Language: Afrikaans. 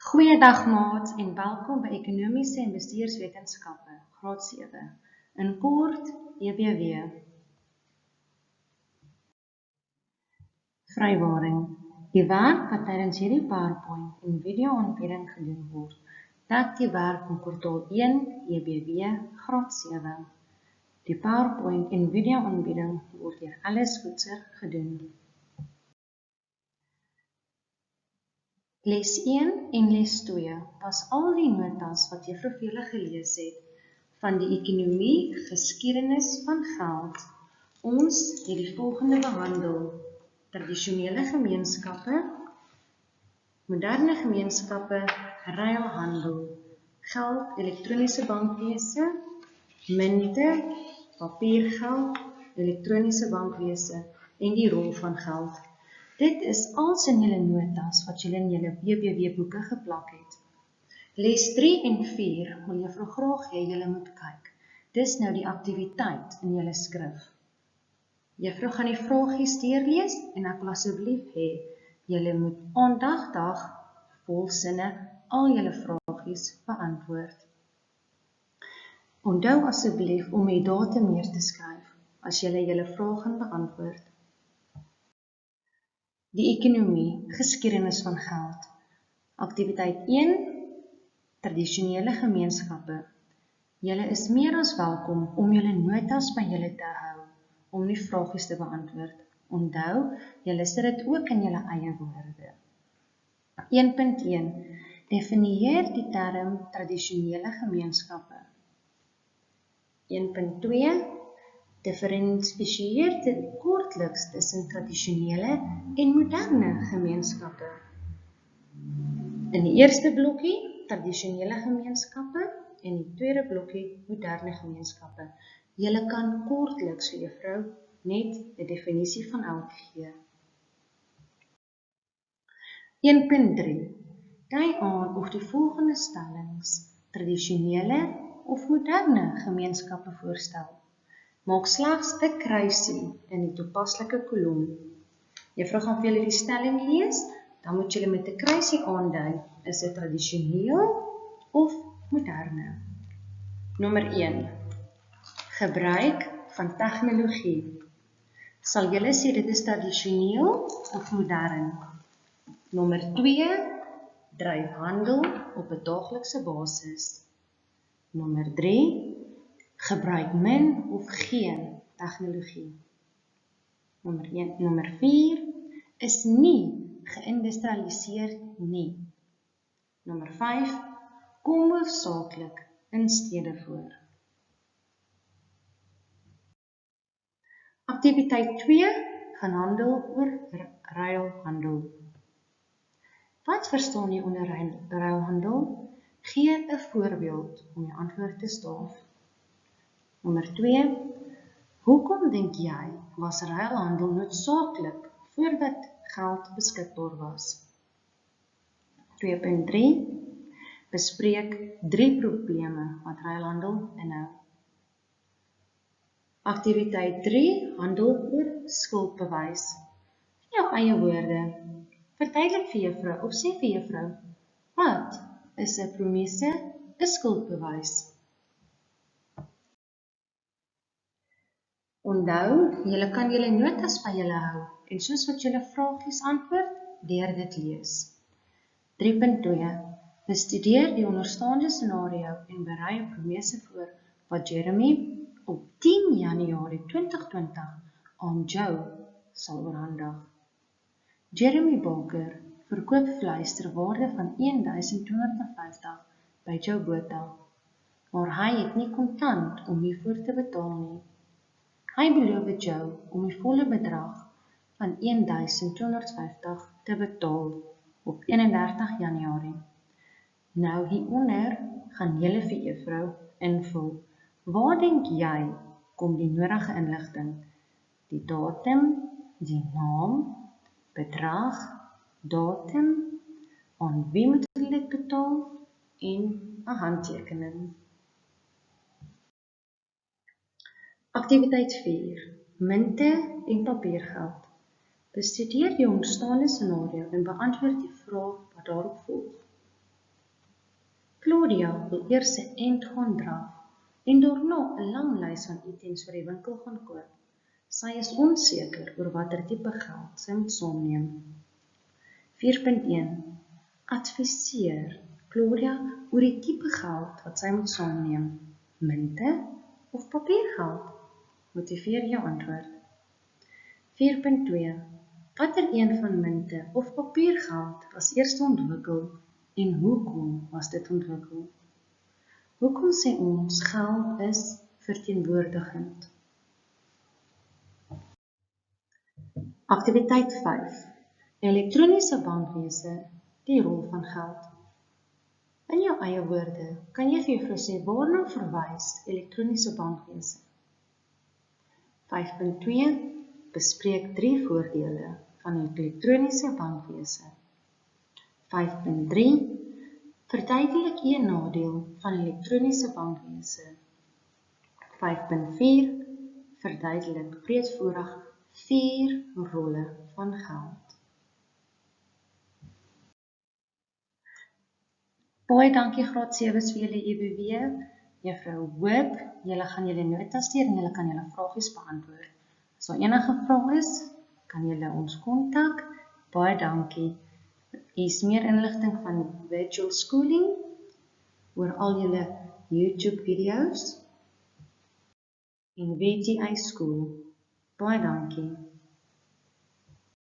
Goeiedag maats en welkom by Ekonomiese en Bestuurswetenskappe, graad 7, in kort EBW. Vrywaring. Die werk wat tydens hierdie PowerPoint en video-aanbieding gedoen word, dek die werk van kwartaal 1 EBW, graad 7. Die PowerPoint en video-aanbieding word deur Alice Voetser gedoen. Les 1 en les 2 was al die notas wat juffrou vir julle gelees het van die ekonomie geskiedenis van geld. Ons het die volgende behandel: tradisionele gemeenskappe, moderne gemeenskappe, ruilhandel, geld, elektroniese bankwese, munte, papiergeld, elektroniese bankwese en die rol van geld. Dit is als in julle notas wat julle in julle BBW boeke geplak het. Les 3 en 4 wil juffrou graag hê julle moet kyk. Dis nou die aktiwiteit in julle skrif. Juffrou gaan die vragies deurlees en ek wil asseblief hê julle moet aandagtig volsinne al julle vragies beantwoord. Onthou asseblief om die datum neer te skryf as julle julle vrae gaan beantwoord. Die ekonomie, geskiedenis van geld. Aktiwiteit 1, tradisionele gemeenskappe. Julle is meer as welkom om julle notas by julle te hou, om die vragies te beantwoord. Onthou, julle sit dit ook in julle eie woorde. 1.1. Definieer die term tradisionele gemeenskappe. 1.2. Differensieer dit kortliks tussen tradisionele en moderne gemeenskappe. In die eerste blokkie, tradisionele gemeenskappe, en die tweede blokkie, moderne gemeenskappe. Julle kan kortliks vir juffrou net 'n definisie van elk gee. 1.3. Dui aan of die volgende stellings tradisionele of moderne gemeenskappe voorstel. Maak slegs 'n kruisie in die toepaslike kolom. Juffrou gaan vir julle die stelling lees, dan moet julle met 'n kruisie aandui, is dit tradisioneel of moderne. Nommer 1. Gebruik van tegnologie. Sal julle sê dit is tradisioneel of modern? Nommer 2. Dryf handel op 'n daaglikse basis. Nommer 3. Gebruik min of geen tegnologie. Nommer 4. Is nie geïndustrialiseer nie. Nommer 5. Kom hoofsaaklik in stede voor. Aktiwiteit 2 gaan handel oor ruilhandel. Wat verstaan jy onder ruilhandel? Gee 'n voorbeeld om die antwoord te staaf. Nommer 2. Hoekom dink jy was ruilhandel noodsaaklik voordat geld beskikbaar was? 2.3. Bespreek 3 probleme wat ruilhandel inhou. Aktiwiteit 3 handel oor skuldbewys. In jou eie woorde, verduidelik vir juffrou of sê vir juffrou, wat is 'n promese, 'n skuldbewys? Onthou, julle kan julle notas by julle hou en soos wat julle vragies antwoord, deur dit lees. 3.2. Bestudeer die onderstaande scenario en berei 'n promese voor wat Jeremy op 10 Januarie 2020 aan Joe sal oorhandig. Jeremy Baker verkoop vleis ter waarde van $1,250 by Joe Botha, maar hy het nie kontant om hiervoor te betaal nie. Hy beloof Joe om die volle bedrag van $1,250 te betaal op 31 Januarie. Nou hieronder gaan julle vir juffrou invul. Waar dink jy kom die nodige inligting? Die datum, die naam, bedrag, datum, aan wie moet hulle dit betaal en 'n handtekening. Aktiwiteit 4. Munte en papiergeld. Bestudeer die onderstaande scenario en beantwoord die vraag wat daarop volg. Claudia wil eers 'n end gaan draf en daarna 'n lang lys van items vir die winkel gaan koop. Sy is onseker oor watter tipe geld sy moet saamneem. 4.1 Adviseer Claudia oor die tipe geld wat sy moet saamneem. Munte of papiergeld? Motiveer jou antwoord. 4.2 Watter een van munte of papiergeld was eers ontwikkel en hoekom was dit ontwikkel? Hoekom sê ons geld is verteenwoordigend? Aktiwiteit 5. Elektroniese bankwese, die rol van geld. In jou eie woorde, kan jy vir juffrou sê waarna verwys elektroniese bankwese? 5.2 Bespreek 3 voordele van elektroniese bankwese. 5.3 Verduidelik een nadeel van elektroniese bankwese. 5.4 Verduidelik breedvoerig 4 rolle van geld. Baie dankie graad 7's vir julle EBW. Juffrou hoop, julle gaan julle notas deur en julle kan julle vragies beantwoord. As daar enige vrae is, kan julle ons kontak. Baie dankie. Hier is meer inligting van Virtual Schooling oor al julle YouTube video's en VTI School. Baie dankie.